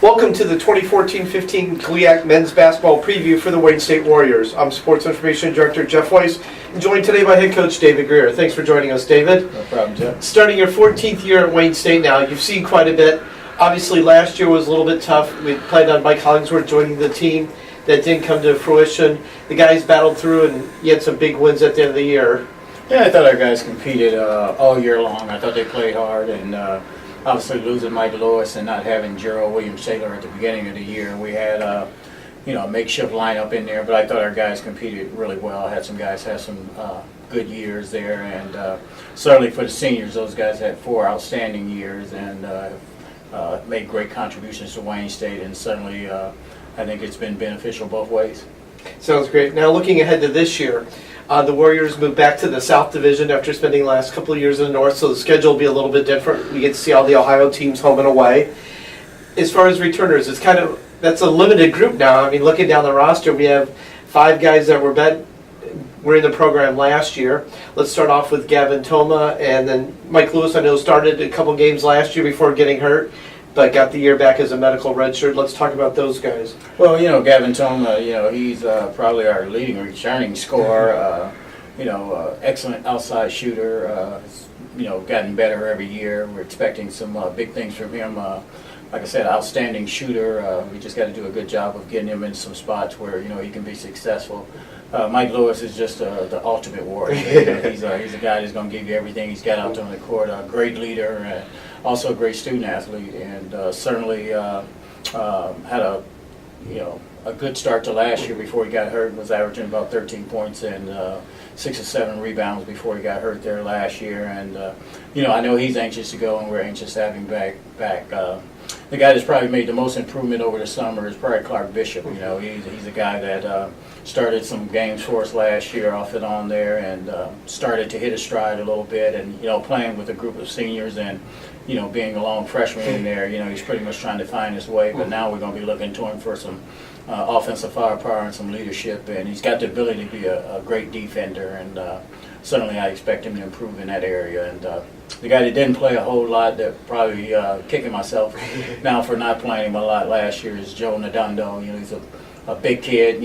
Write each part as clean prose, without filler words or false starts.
Welcome to the 2014-15 GLIAC Men's Basketball Preview for the Wayne State Warriors. I'm Sports Information Director Jeff Weiss, and joined today by Head Coach David Greer. Thanks for joining us, David. No problem, Jeff. Starting your 14th year at Wayne State now, you've seen quite a bit. Obviously, last year was a little bit tough. We planned on Mike Hollingsworth joining the team. That didn't come to fruition. The guys battled through, and you had some big wins at the end of the year. Yeah, I thought our guys competed all year long. I thought they played hard, and obviously losing Mike Lewis and not having Gerald Williams-Taylor at the beginning of the year, we had a makeshift lineup in there. But I thought our guys competed really well. I had some guys have some good years there, and certainly for the seniors, those guys had 4 outstanding years and made great contributions to Wayne State, and certainly I think it's been beneficial both ways. Sounds great. Now looking ahead to this year, the Warriors moved back to the South Division after spending the last couple of years in the North, so the schedule will be a little bit different. We get to see all the Ohio teams home and away. As far as returners, that's a limited group now. I mean, looking down the roster, we have 5 guys that were in the program last year. Let's start off with Gavin Toma, and then Mike Lewis, I know, started a couple games last year before getting hurt, but got the year back as a medical redshirt. Let's talk about those guys. Well, Gavin Toma, he's probably our leading returning scorer. Excellent outside shooter. Gotten better every year. We're expecting some big things from him. Like I said, outstanding shooter. We just got to do a good job of getting him in some spots where he can be successful. Mike Lewis is just the ultimate warrior. He's a guy that's going to give you everything he's got out there on the court. A great leader, also a great student athlete, and certainly had a good start to last year before he got hurt. Was averaging about 13 points and 6 or 7 rebounds before he got hurt there last year. And I know he's anxious to go, and we're anxious to have him back. The guy that's probably made the most improvement over the summer is probably Clark Bishop. He's a guy that started some games for us last year off and on there, and started to hit his stride a little bit. And playing with a group of seniors and being a lone freshman in there, he's pretty much trying to find his way. But now we're going to be looking to him for some offensive firepower and some leadership, and he's got the ability to be a great defender, and certainly I expect him to improve in that area. And the guy that didn't play a whole lot, that probably kicking myself now for not playing him a lot last year, is Joe Nadundo. He's a big kid,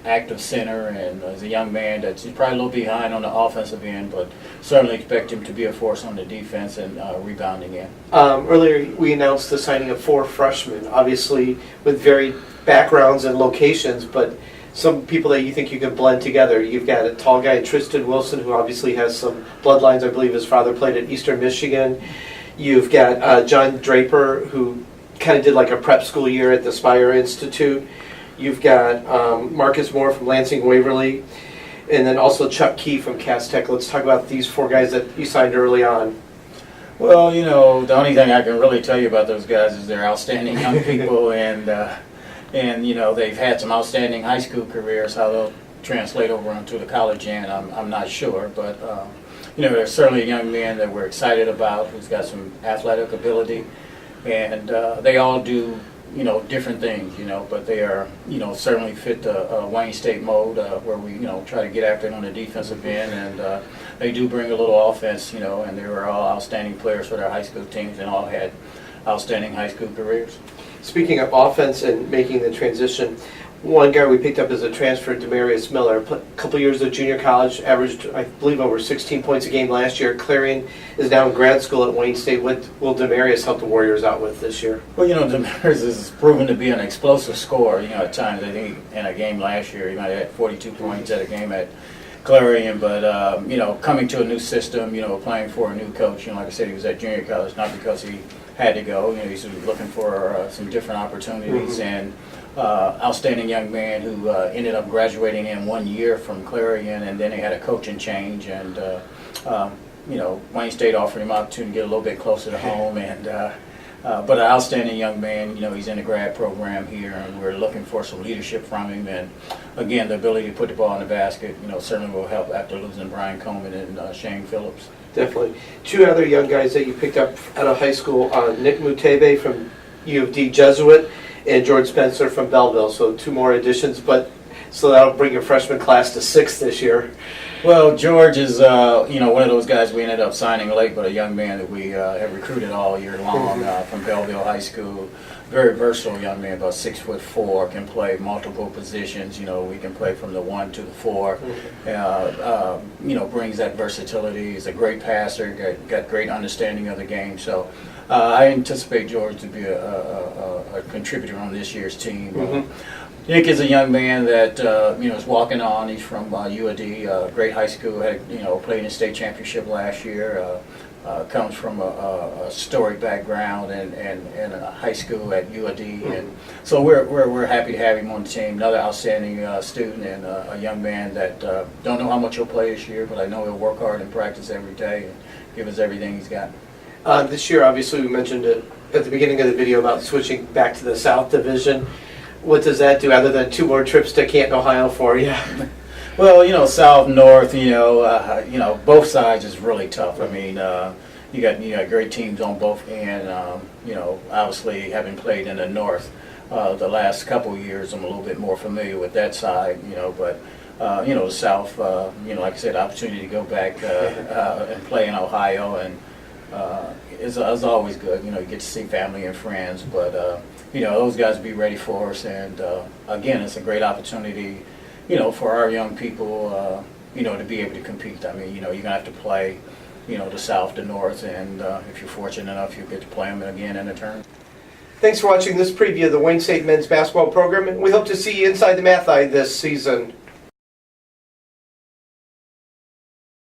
active center, and as a young man that's probably a little behind on the offensive end, but certainly expect him to be a force on the defense and rebounding end. Earlier we announced the signing of 4 freshmen, obviously with varied backgrounds and locations, but some people that you think you can blend together. You've got a tall guy, Tristan Wilson, who obviously has some bloodlines. I believe his father played at Eastern Michigan. You've got John Draper, who kind of did like a prep school year at the Spire Institute. You've got Marcus Moore from Lansing Waverly, and then also Chuck Key from Cass Tech. Let's talk about these 4 guys that you signed early on. Well, the only thing I can really tell you about those guys is they're outstanding young people, and they've had some outstanding high school careers. How they'll translate over into the college end, I'm not sure, but they're certainly a young man that we're excited about, who's got some athletic ability. And they all do, different things, but they are, certainly fit the Wayne State mode where we, try to get after it on the defensive end. And they do bring a little offense, and they were all outstanding players for their high school teams and all had outstanding high school careers. Speaking of offense and making the transition, one guy we picked up as a transfer, Demarius Miller, a couple years of junior college, averaged, I believe, over 16 points a game last year. Clarion is now in grad school at Wayne State. What will Demarius help the Warriors out with this year? Well, Demarius is proven to be an explosive scorer. At times, I think in a game last year, he might have had 42 points at a game at Clarion, but coming to a new system, playing for a new coach. Like I said, he was at junior college not because he had to go. He's looking for some different opportunities, and outstanding young man who ended up graduating in 1 year from Clarion, and then he had a coaching change, and Wayne State offered him opportunity to get a little bit closer to home, and but an outstanding young man. He's in the grad program here, and we're looking for some leadership from him, and again, the ability to put the ball in the basket, certainly will help after losing Brian Coleman and Shane Phillips. Definitely. 2 other young guys that you picked up out of high school, Nick Mutebe from U of D Jesuit, and George Spencer from Belleville. So 2 more additions, but So that'll bring your freshman class to 6 this year. Well, George is, one of those guys we ended up signing late, but a young man that we have recruited all year long from Belleville High School. Very versatile young man, about 6'4", can play multiple positions. We can play from the 1 to the 4. Brings that versatility. He's a great passer. Got great understanding of the game. So I anticipate George to be a contributor on this year's team. Nick is a young man that is walking on. He's from UAD, great high school. Had played in the state championship last year. Comes from a storied background and a high school at UAD, and so we're happy to have him on the team. Another outstanding student and a young man that don't know how much he'll play this year, but I know he'll work hard and practice every day and give us everything he's got. This year, obviously, we mentioned it at the beginning of the video about switching back to the South Division. What does that do other than 2 more trips to Canton, Ohio for you? Well, South, North, both sides is really tough. I mean, you got great teams on both ends. Obviously, having played in the North the last couple of years, I'm a little bit more familiar with that side. But the South, like I said, opportunity to go back and play in Ohio, and is always good. You get to see family and friends, but those guys will be ready for us, and again, it's a great opportunity. For our young people, to be able to compete. I mean, you're going to have to play, the South, the North, and if you're fortunate enough, you'll get to play them again in a turn. Thanks for watching this preview of the Wayne State men's basketball program, and we hope to see you inside the Math Eye this season.